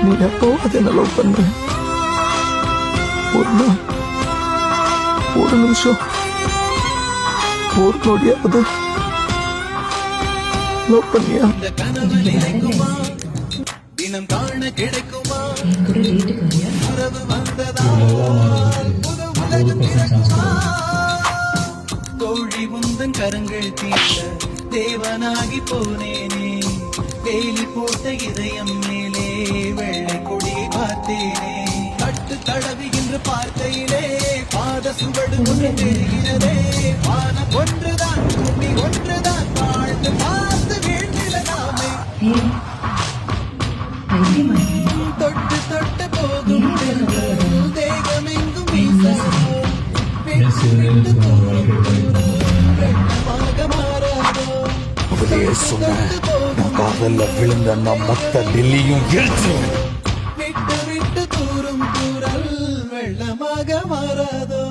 நீ எப்போ அதை லவ் பண்ற? ஒரு நாள், ஒரு நிமிஷம், ஒரு நொடியாவது லவ் பண்ணியா? தினம் காண கிடைக்குமா? உறவு வந்ததா? தோழி முந்தன் கரங்கள் தீர்த்த தேவனாகி போனேனே. வேலி போட்ட இதயம் மேலே வெள்ளை கொடியை பார்த்தேனே. கட்டு தடவுகின்ற பார்க்கையிலே பாத சுவடு ஒன்று தெரிகிறதே. வானம் ஒன்றுதான், பூமி ஒன்றுதான், வாழ்ந்து பார்த்து வீழ்ந்தில நாமே. தொட்டு தொட்டு போகும் தேகம் எங்கும் சொன்ன காதல்ல விழுந்த நம் மொத்த டெல்லியும் விட்டு விட்டு தூரும் தூரல் வெள்ளமாக மாறாதோ.